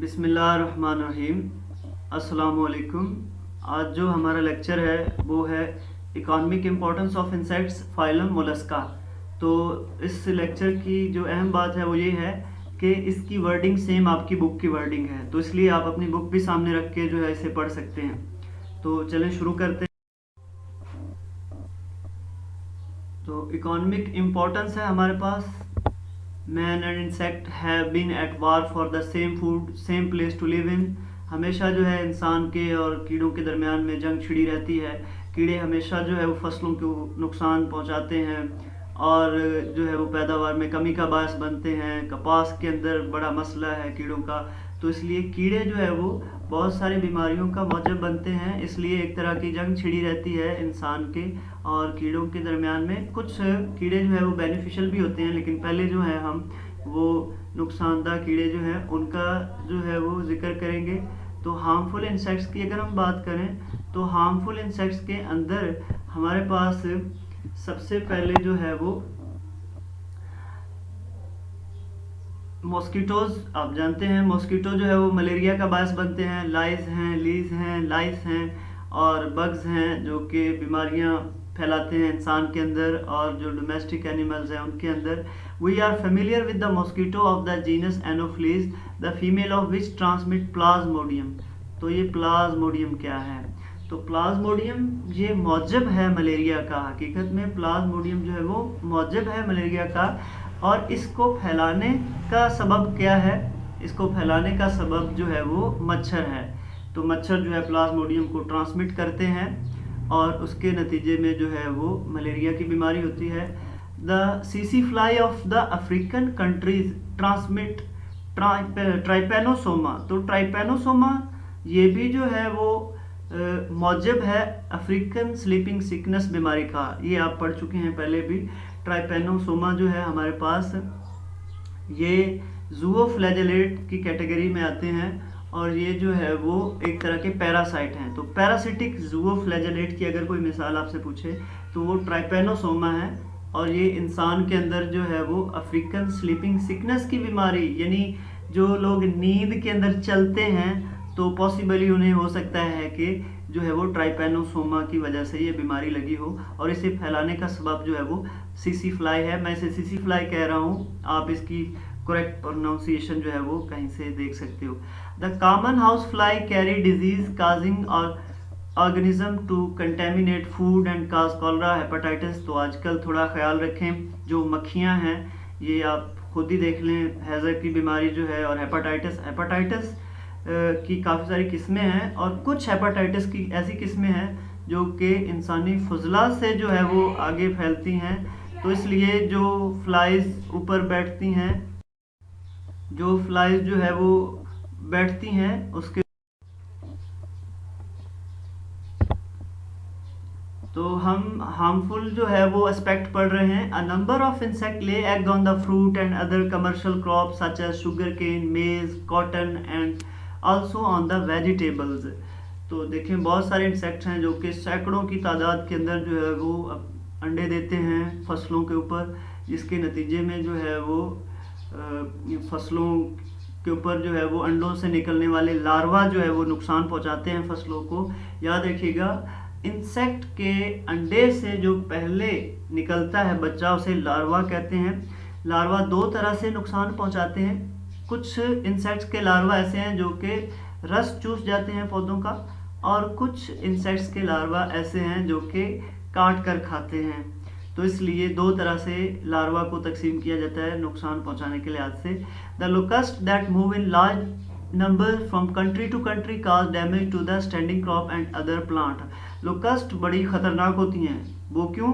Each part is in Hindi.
बिस्मिल्लाहिर्रहमानिर्रहीम। अस्सलामुअलैकुम। आज जो हमारा लेक्चर है वो है economic importance of insects phylum Mollusca. तो इस लेक्चर की जो अहम बात है वो ये है कि इसकी वर्डिंग सेम आपकी बुक की वर्डिंग है, तो इसलिए आप अपनी बुक भी सामने रख के जो है इसे पढ़ सकते हैं। तो चलें शुरू करते हैं। तो इकोनॉमिक इम्पोर्टेंस है हमारे पास। Man and insect have been at war for the same food same place to live in. हमेशा जो है इंसान के और कीड़ों के दरमियान में जंग छिड़ी रहती है। कीड़े हमेशा जो है वो फसलों को नुकसान पहुंचाते हैं और जो है वो पैदावार में कमी का बायस बनते हैं। कपास के अंदर बड़ा मसला है कीड़ों का, तो इसलिए कीड़े जो है वो बहुत सारी बीमारियों का मौजब बनते हैं। इसलिए एक तरह की जंग छिड़ी रहती है इंसान के और कीड़ों के दरमियान में। कुछ कीड़े जो है वो बेनिफिशियल भी होते हैं, लेकिन पहले जो है हम वो नुकसानदा कीड़े जो हैं उनका जो है वो जिक्र करेंगे। तो हार्मफुल इंसेक्ट्स की अगर हम बात करें तो हार्मफुल इंसेक्ट्स के अंदर हमारे पास सबसे पहले जो है वो मॉस्किटोज़। आप जानते हैं मॉस्किटो जो है वो मलेरिया का बायस बनते हैं। लाइस हैं, लीज हैं, लाइस हैं और बग्स हैं जो कि बीमारियां फैलाते हैं इंसान के अंदर और जो डोमेस्टिक एनिमल्स हैं उनके अंदर। We are familiar with the mosquito of the genus Anopheles the female of which transmit Plasmodium. तो ये प्लाज्मोडियम क्या है? तो प्लाज्मोडियम ये मौजब है मलेरिया का। हकीकत में प्लाज्मोडियम जो है वो मौजब है मलेरिया का। और इसको फैलाने का सबब क्या है? इसको फैलाने का सबब जो है वो मच्छर है। तो मच्छर जो है प्लाज्मोडियम को ट्रांसमिट करते हैं और उसके नतीजे में जो है वो मलेरिया की बीमारी होती है। The CC fly of the African countries transmit Trypanosoma. तो ट्राइपेनोसोमा ये भी जो है वो मौजब है अफ्रीकन स्लीपिंग सिकनेस बीमारी का। ये आप पढ़ चुके हैं पहले भी। ट्राइपेनोसोमा जो है हमारे पास ये जूओफ्लैजेलेट की कैटेगरी में आते हैं और ये जो है वो एक तरह के पैरासाइट हैं। तो पैरासिटिक जूओफ्लैजेलेट की अगर कोई मिसाल आपसे पूछे तो वो ट्राइपेनोसोमा है और ये इंसान के अंदर जो है वो अफ्रीकन स्लीपिंग सिकनेस की बीमारी, यानी जो लोग नींद के अंदर चलते हैं तो पॉसिबली उन्हें हो सकता है कि जो है वो ट्राइपेनोसोमा की वजह से ये बीमारी लगी हो और इसे फैलाने का सबब जो है वो सीसी फ्लाई है। मैं इसे सीसी फ्लाई कह रहा हूँ, आप इसकी करेक्ट प्रोनाउंसिएशन जो है वो कहीं से देख सकते हो। The common house fly carry disease causing और organism to contaminate food and cause cholera hepatitis. तो आजकल थोड़ा ख्याल रखें, जो मक्खियाँ हैं ये आप खुद ही देख लें, हैज़र की बीमारी जो है और हेपेटाइटिस की काफ़ी सारी किस्में हैं और कुछ हेपेटाइटिस की ऐसी किस्में हैं जो कि इंसानी फजला से जो है वो आगे फैलती हैं। तो इसलिए जो फ्लाइज ऊपर बैठती हैं, जो फ्लाइज जो है वो बैठती हैं उसके तो हम हार्मफुल जो है वो एस्पेक्ट पढ़ रहे हैं। A number of insect lay egg on the fruit and other commercial crop such as sugar cane, maize, cotton and also on the vegetables. तो देखें बहुत सारे इंसेक्ट्स हैं जो कि सैकड़ों की तादाद के अंदर जो है वो अंडे देते हैं फसलों के ऊपर, जिसके नतीजे में जो है वो फसलों के ऊपर जो है वो अंडों से निकलने वाले लार्वा जो है वो नुकसान पहुंचाते हैं फसलों को। याद रखिएगा, इंसेक्ट के अंडे से जो पहले निकलता है बच्चा उसे लार्वा कहते हैं। लार्वा दो तरह से नुकसान पहुंचाते हैं। कुछ इंसेक्ट्स के लार्वा ऐसे हैं जो कि रस चूस जाते हैं पौधों का और कुछ इंसेक्ट्स के लार्वा ऐसे हैं जो कि काट कर खाते हैं। तो इसलिए दो तरह से लार्वा को तकसीम किया जाता है नुकसान पहुंचाने के लिहाज से। The locust that move in large number from country to country cause damage to the standing crop and other plant. Locust बड़ी खतरनाक होती हैं। वो क्यों?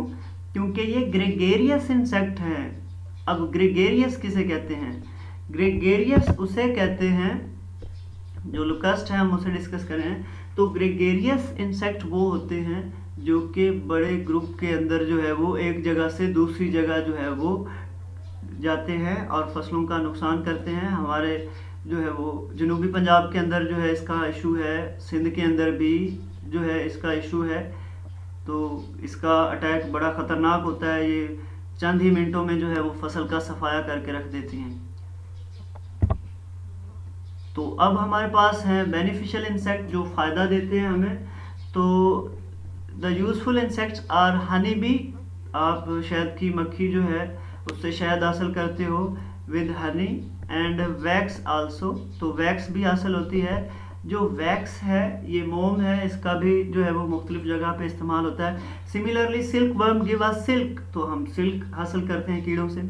क्योंकि ये ग्रेगेरियस इंसेक्ट हैं। अब ग्रेगेरियस किसे कहते हैं? ग्रेगेरियस उसे कहते हैं, जो लोकस्ट है हम उसे डिस्कस करें तो ग्रेगेरियस इंसेक्ट वो होते हैं जो कि बड़े ग्रुप के अंदर जो है वो एक जगह से दूसरी जगह जो है वो जाते हैं और फसलों का नुकसान करते हैं। हमारे जो है वो जनूबी पंजाब के अंदर जो है इसका इशू है, सिंध के अंदर भी जो है इसका इशू है। तो इसका अटैक बड़ा ख़तरनाक होता है। ये चंद ही मिनटों में जो है वो फसल का सफाया करके रख देती हैं। तो अब हमारे पास हैं बेनिफिशियल इंसेक्ट जो फ़ायदा देते हैं हमें। तो the useful insects are honey bee, आप शहद की मक्खी जो है उससे शहद हासिल करते हो with Honey, and wax also, तो वैक्स भी हासिल होती है। जो वैक्स है ये मोम है, इसका भी जो है वो मुख्तलिफ जगह पे इस्तेमाल होता है। Similarly silk worm give us silk, तो हम सिल्क हासिल करते हैं कीड़ों से।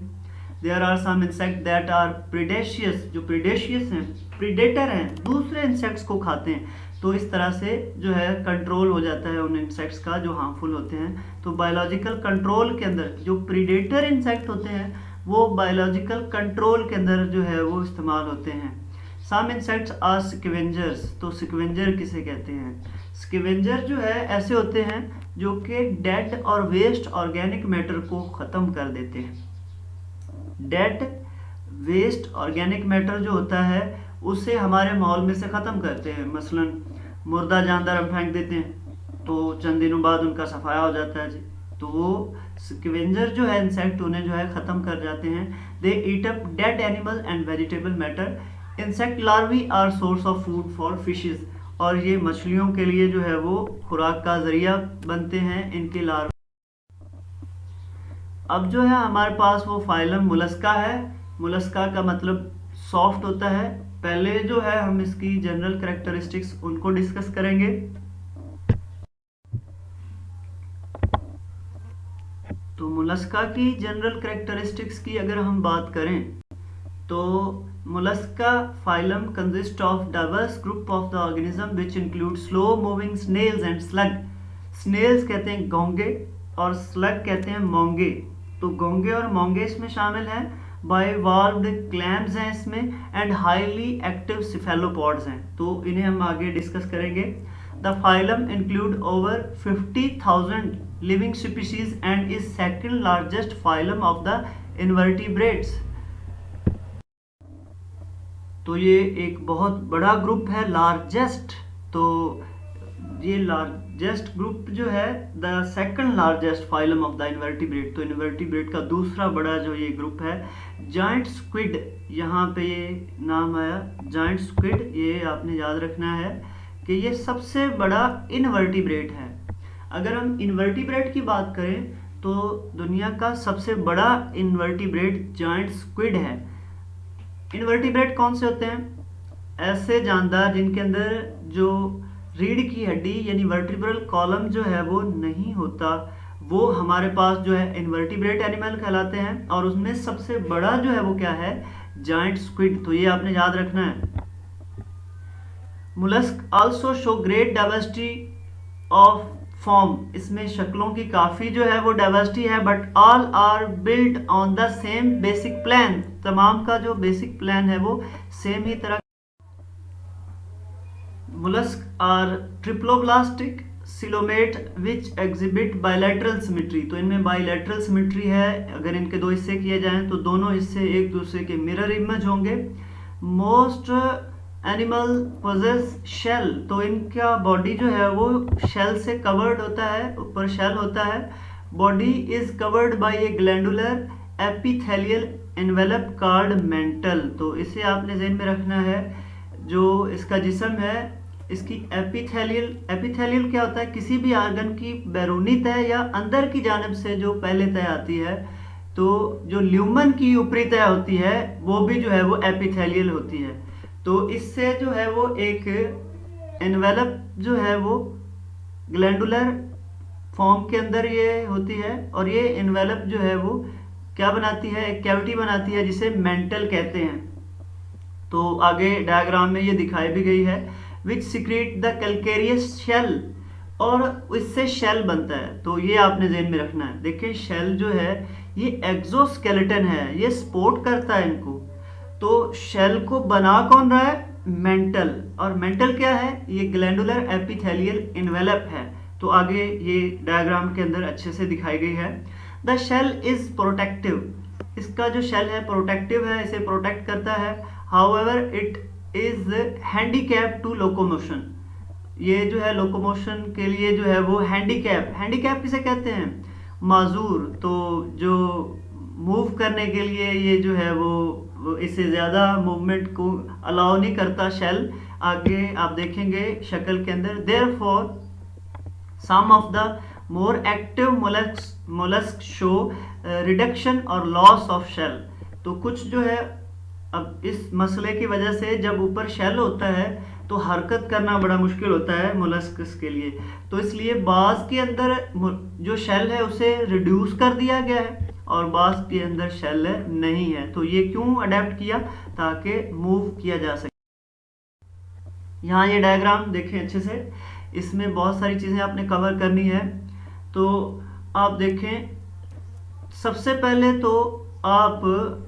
There are some insect that are predacious, जो प्रीडेशियस हैं, प्रीडेटर हैं, दूसरे इंसेक्ट्स को खाते हैं। तो इस तरह से जो है कंट्रोल हो जाता है उन इंसेक्ट्स का जो हार्मफुल होते हैं। तो बायोलॉजिकल कंट्रोल के अंदर जो प्रीडेटर इंसेक्ट होते हैं वो बायोलॉजिकल कंट्रोल के अंदर जो है वो इस्तेमाल होते हैं। सम इंसेक्ट्स आर स्कैवेंजर्स, तो स्कैवेंजर किसे कहते हैं? स्कैवेंजर जो है ऐसे होते हैं जो कि डेड और वेस्ट ऑर्गेनिक मैटर को ख़त्म कर देते हैं। डेड वेस्ट ऑर्गेनिक मैटर जो होता है उसे हमारे माहौल में से ख़त्म करते हैं। मसलन मुर्दा जानदार हम फेंक देते हैं तो चंद दिनों बाद उनका सफाया हो जाता है जी, तो वो स्कैवेंजर जो है इंसेक्ट उन्हें जो है ख़त्म कर जाते हैं। They eat up dead animal and vegetable matter. Insect larvae are source of food for fishes, और ये मछलियों के लिए जो है वो खुराक का ज़रिया बनते हैं इनके लार्वे। अब जो है हमारे पास वो फाइलम मुलस्का है। मुलस्का का मतलब सॉफ्ट होता है। पहले जो है हम इसकी जनरल कैरेक्टरिस्टिक्स उनको डिस्कस करेंगे। तो मुलस्का की जनरल कैरेक्टरिस्टिक्स की अगर हम बात करें तो Mollusca phylum consist of diverse group of the organism which include slow moving snails and slug. Snails कहते हैं घोंगे और स्लग कहते हैं मोंगे। तो घोंगे और मोंगे इसमें शामिल हैं। बाइवाल्व्ड क्लैम्स हैं इसमें, एंड हाईली एक्टिव सिफेलोपॉड्स हैं। तो इन्हें हम आगे डिस्कस करेंगे। The phylum include over 50,000 living species and is second largest phylum of the invertebrates. तो ये एक बहुत बड़ा ग्रुप है, लार्जेस्ट। तो ये लार्जेस्ट ग्रुप जो है the second largest phylum of the invertebrate, तो इनवर्टिब्रेट का दूसरा बड़ा जो ये ग्रुप है। जायंट स्क्विड, यहाँ पे ये नाम आया जायंट स्क्विड, ये आपने याद रखना है कि ये सबसे बड़ा इनवर्टिब्रेट है। अगर हम इनवर्टिब्रेट की बात करें तो दुनिया का सबसे बड़ा इनवर्टिब्रेट जायंट स्क्विड है। इनवर्टिब्रेट कौन से होते हैं? ऐसे जानदार जिनके अंदर जो रीढ़ की हड्डी यानी वर्टिब्रल कॉलम जो है वो नहीं होता, वो हमारे पास जो है इनवर्टिब्रेट एनिमल कहलाते हैं। और उसमें सबसे बड़ा जो है वो क्या है? Giant squid. तो ये आपने याद रखना है। Mollusc also show great diversity of form, इसमें शक्लों की काफ़ी जो है वो डाइवर्सिटी है। But all are built on the same basic plan, तमाम का जो बेसिक प्लान है वो सेम ही तरह। Mollusc are triploblastic coelomate which exhibit bilateral symmetry, तो इनमें बायलैटरल सिमेट्री है। अगर इनके दो हिस्से किए जाएं तो दोनों हिस्से एक दूसरे के मिरर इमेज होंगे। मोस्ट एनिमल पोजेस शेल, तो इनका बॉडी जो है वो शेल से कवर्ड होता है, ऊपर शेल होता है। Body is covered by A glandular epithelial envelope called mental, तो इसे आपने ज़हन में रखना है। जो इसका जिस्म है इसकी एपिथेलियल क्या होता है? किसी भी आर्गन की बैरूनी तह या अंदर की जानिब से जो पहले तह आती है, तो जो ल्यूमन की ऊपरी तह होती है वो भी जो है वो एपिथेलियल होती है। तो इससे जो है वो एक एनवेलप जो है वो ग्लैंडुलर फॉर्म के अंदर ये होती है, और ये एनवेलप जो है वो क्या बनाती है? एक कैविटी बनाती है जिसे मेंटल कहते हैं। तो आगे डायग्राम में ये दिखाई भी गई है। विच सिक्रेट द कैल्केरियस शेल, और इससे शेल बनता है। तो ये आपने ज़हन में रखना है। देखिए शेल जो है ये एक्सोस्केलेटन है, ये सपोर्ट करता है इनको। तो शेल को बना कौन रहा है? मेंटल। और मेंटल क्या है? ये ग्लैंडुलर एपिथेलियल एनवेलप है। तो आगे ये डायग्राम के अंदर अच्छे से दिखाई गई है। द शेल इज प्रोटेक्टिव, इसका जो शेल है प्रोटेक्टिव है, इसे प्रोटेक्ट करता है। However it is handicap to locomotion, ये जो है लोकोमोशन के लिए जो है वो हैंडीकैप किसे कहते हैं? माजूर। तो जो मूव करने के लिए ये जो है वो वो इससे ज़्यादा मूवमेंट को अलाउ नहीं करता शेल। आगे आप देखेंगे शक्ल के अंदर। Therefore some of the more active mollusc show reduction और लॉस ऑफ शेल। तो कुछ जो है, अब इस मसले की वजह से जब ऊपर शेल होता है तो हरकत करना बड़ा मुश्किल होता है मोलस्कस के लिए, तो इसलिए बाज के अंदर जो शेल है उसे रिड्यूस कर दिया गया है और बाज के अंदर शेल नहीं है। तो ये क्यों अडेप्ट किया? ताकि मूव किया जा सके। यहाँ ये डायग्राम देखें अच्छे से, इसमें बहुत सारी चीज़ें आपने कवर करनी है। तो आप देखें, सबसे पहले तो आप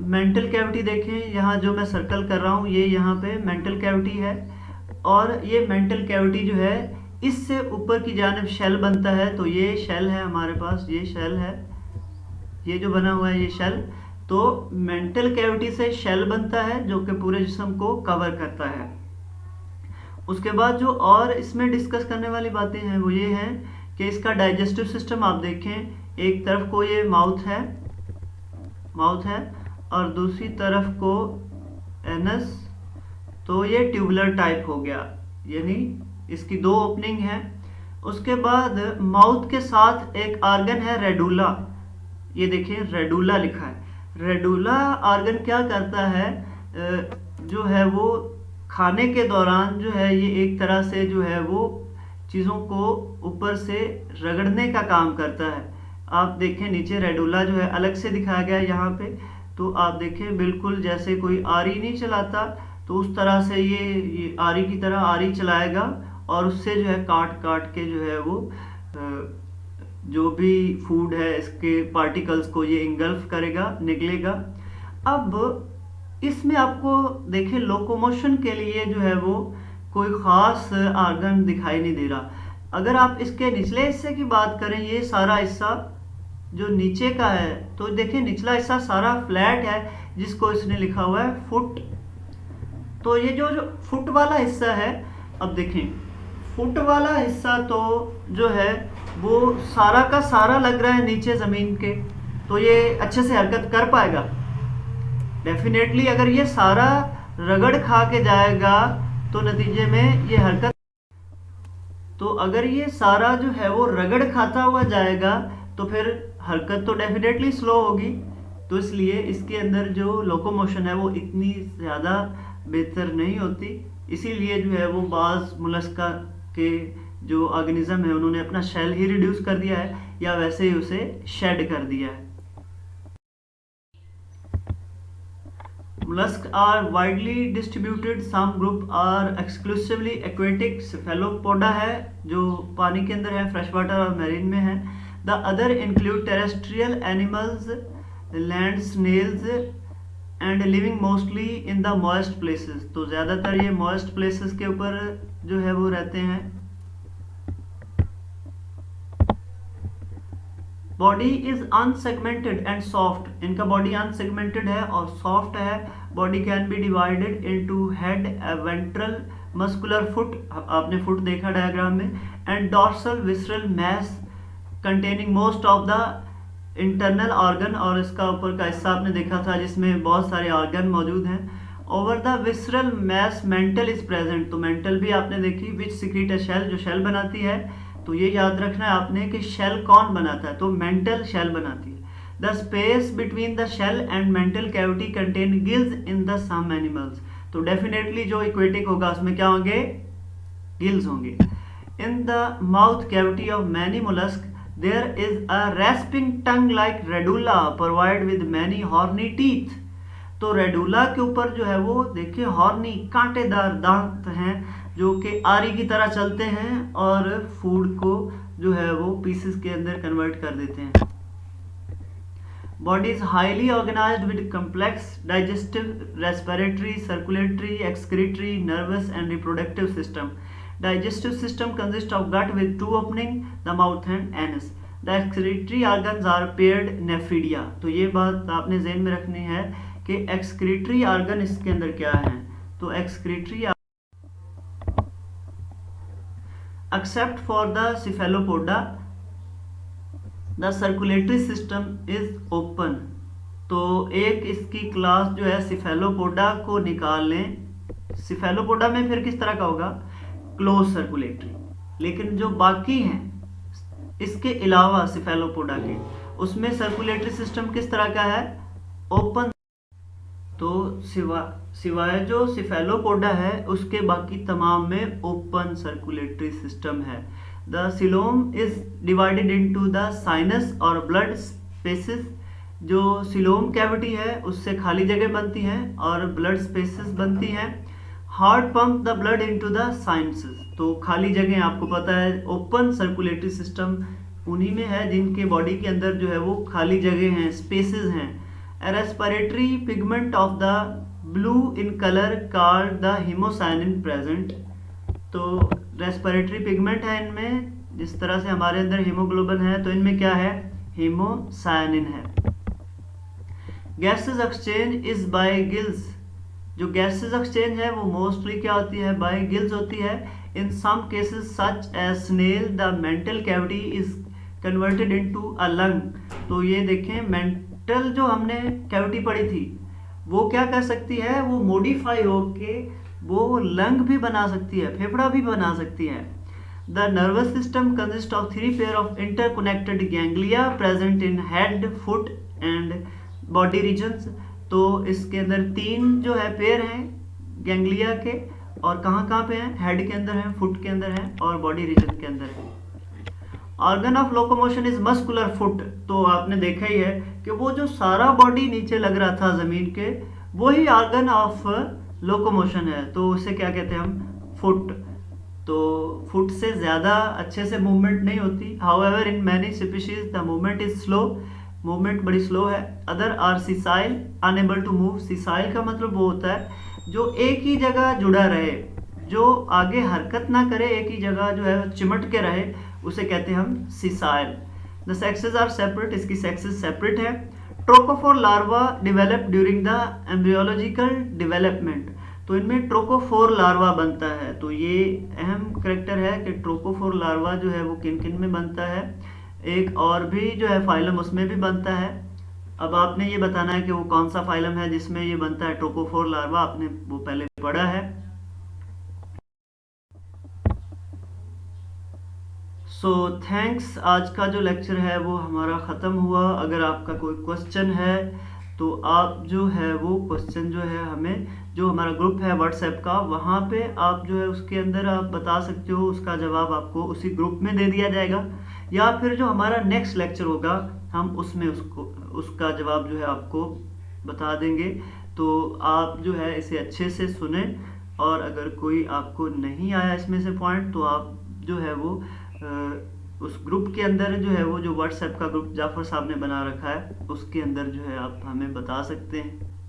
मेंटल कैविटी देखें। यहाँ जो मैं सर्कल कर रहा हूँ ये यहाँ पे मेंटल कैविटी है, और ये मेंटल कैविटी जो है इससे ऊपर की जानिब शेल बनता है। तो ये शेल है हमारे पास, ये शेल है, ये जो बना हुआ है ये शेल। तो मेंटल कैविटी से शेल बनता है जो कि पूरे जिस्म को कवर करता है। उसके बाद जो और इसमें डिस्कस करने वाली बातें हैं वो ये हैं कि इसका डाइजेस्टिव सिस्टम आप देखें, एक तरफ को ये माउथ है और दूसरी तरफ को एनस। तो ये ट्यूबुलर टाइप हो गया, यानी इसकी दो ओपनिंग है। उसके बाद माउथ के साथ एक आर्गन है रेडुला, ये देखिए रेडुला लिखा है। रेडुला आर्गन क्या करता है, जो है वो खाने के दौरान जो है ये एक तरह से जो है वो चीज़ों को ऊपर से रगड़ने का काम करता है। आप देखें नीचे रेडुला जो है अलग से दिखाया गया है यहाँ पे। तो आप देखें बिल्कुल जैसे कोई आरी नहीं चलाता, तो उस तरह से ये आरी की तरह आरी चलाएगा और उससे जो है काट काट के जो है वो जो भी फूड है इसके पार्टिकल्स को ये इंगल्फ करेगा, निकलेगा। अब इसमें आपको देखें लोकोमोशन के लिए जो है वो कोई ख़ास आर्गन दिखाई नहीं दे रहा। अगर आप इसके निचले हिस्से की बात करें, ये सारा हिस्सा जो नीचे का है, तो देखिए निचला हिस्सा सारा फ्लैट है जिसको इसने लिखा हुआ है फुट। तो ये जो फुट वाला हिस्सा है, अब देखें फुट वाला हिस्सा तो जो है वो सारा का सारा लग रहा है नीचे ज़मीन के, तो ये अच्छे से हरकत कर पाएगा डेफिनेटली। अगर ये सारा रगड़ खा के जाएगा तो नतीजे में ये हरकत, तो अगर ये सारा जो है वो रगड़ खाता हुआ जाएगा तो फिर हरकत तो डेफिनेटली स्लो होगी। तो इसलिए इसके अंदर जो लोकोमोशन है वो इतनी ज़्यादा बेहतर नहीं होती। इसीलिए जो है वो बाज़ मोलस्का के जो ऑर्गेनिज्म है उन्होंने अपना शेल ही रिड्यूस कर दिया है या वैसे ही उसे शेड कर दिया है। Mollusks are widely distributed. Some group are exclusively aquatic. Cephalopoda है जो पानी के अंदर है, फ्रेश वाटर और मैरीन में है। The other include terrestrial animals, land snails and living mostly in the moist places. तो ज़्यादातर ये moist places के ऊपर जो है वो रहते हैं। Body is unsegmented and soft, इनका बॉडी अनसेगमेंटेड है और सॉफ्ट है। Body can be divided into head, ventral, muscular foot, आपने फुट देखा डायग्राम में, and dorsal visceral mass containing most of the internal organ, और इसका ऊपर का हिस्सा आपने देखा था जिसमें बहुत सारे ऑर्गन मौजूद हैं। Over the visceral mass mantle is present, तो मेंटल भी आपने देखी, विच सिक्रीट अ शेल, जो शेल बनाती है। तो ये याद रखना है आपने कि शेल कौन बनाता है, तो मेंटल शेल बनाती है। The space between the shell and mantle cavity contain gills in the some animals, तो डेफिनेटली जो इक्वेटिक होगा उसमें क्या होंगे, गिल्स होंगे। In the mouth cavity of many mollusc there is a rasping tongue like radula provide with many horny teeth, तो रेडुला के ऊपर जो है वो देखिए हॉर्नी कांटेदार दांत हैं जो कि आरी की तरह चलते हैं और फूड को जो है वो पीसेस के अंदर कन्वर्ट कर देते हैं। Body is highly organised with complex digestive, respiratory, circulatory, excretory, nervous and reproductive system. Digestive system consist of gut with two opening, the mouth and anus. The excretory organs are paired nephridia, तो ये बात आपने ज़हन में रखनी है कि एक्सक्रीटरी ऑर्गन इसके अंदर क्या है। तो excretory except for the cephalopoda the circulatory system is open, तो एक इसकी क्लास जो है सिफेलोपोडा को निकाल लें। सिफेलोपोडा में फिर किस तरह का होगा, क्लोज सर्कुलेटरी। लेकिन जो बाकी हैं इसके अलावा सिफेलोपोडा के, उसमें सर्कुलेटरी सिस्टम किस तरह का है, ओपन। तो सिवाय जो सिफेलोपोडा है उसके बाकी तमाम में ओपन सर्कुलेटरी सिस्टम है। The coelom is divided into the sinus और ब्लड स्पेसिस। जो सिलोम कैविटी है उससे खाली जगह बनती हैं और ब्लड स्पेसिस बनती हैं। Heart pump the blood into the sinuses. तो खाली जगह आपको पता है ओपन सर्कुलेटरी सिस्टम उन्हीं में है जिनके बॉडी के अंदर जो है वो खाली जगह हैं, स्पेसेस हैं। Respiratory pigment of the blue in colour called the haemocyanin present. तो रेस्पिरेटरी पिगमेंट है इनमें, जिस तरह से हमारे अंदर हीमोग्लोबिन है तो इनमें क्या है, हीमोसायनिन है। Gases exchange is by gills. जो गैसेस एक्सचेंज है वो मोस्टली क्या होती है, बाय गिल्स होती है। In some cases such as snail the mantle cavity is converted into a lung. तो ये देखें, मेंटल जो हमने कैविटी पढ़ी थी वो क्या कर सकती है, वो मॉडिफाई होके वो लंग भी बना सकती है, फेफड़ा भी बना सकती है। The nervous system consist of 3 pair of interconnected ganglia present in head, foot and body regions. तो इसके अंदर 3 जो है पेयर हैं गैंग्लिया के, और कहाँ कहाँ पे हैं, हेड के अंदर हैं, फुट के अंदर हैं और बॉडी रीजन के अंदर है। Organ of locomotion is muscular foot. तो आपने देखा ही है कि वो जो सारा बॉडी नीचे लग रहा था जमीन के, वही ऑर्गन ऑफ लोकोमोशन है, तो उसे क्या कहते हैं हम, फुट। तो फुट से ज़्यादा अच्छे से मूवमेंट नहीं होती। However in many species the movement is slow, movement बड़ी स्लो है। Other are sessile unable to move. Sessile का मतलब वो होता है जो एक ही जगह जुड़ा रहे, जो आगे हरकत ना करे, एक ही जगह जो है चिमट के रहे, उसे कहते हैं हम sessile. The sexes are separate, इसकी सेक्सेस सेपरेट है। Trochophore larva develop during the embryological development. तो इनमें ट्रोकोफोर लार्वा बनता है। तो ये अहम करेक्टर है कि ट्रोकोफोर लार्वा जो है वो किन किन में बनता है। एक और भी जो है फाइलम उसमें भी बनता है। अब आपने ये बताना है कि वो कौन सा फाइलम है जिसमें ये बनता है ट्रोकोफोर लार्वा, आपने वो पहले पढ़ा है। सो थैंक्स, आज का जो लेक्चर है वो हमारा ख़त्म हुआ। अगर आपका कोई क्वेश्चन है तो आप जो है वो क्वेश्चन जो है हमें, जो हमारा ग्रुप है व्हाट्सएप का, वहाँ पे आप जो है उसके अंदर आप बता सकते हो, उसका जवाब आपको उसी ग्रुप में दे दिया जाएगा। या फिर जो हमारा नेक्स्ट लेक्चर होगा हम उसमें उसका जवाब जो है आपको बता देंगे। तो आप जो है इसे अच्छे से सुने, और अगर कोई आपको नहीं आया इसमें से पॉइंट तो आप जो है वो उस ग्रुप के अंदर जो है वो जो व्हाट्सएप का ग्रुप जाफर साहब ने बना रखा है उसके अंदर जो है आप हमें बता सकते हैं।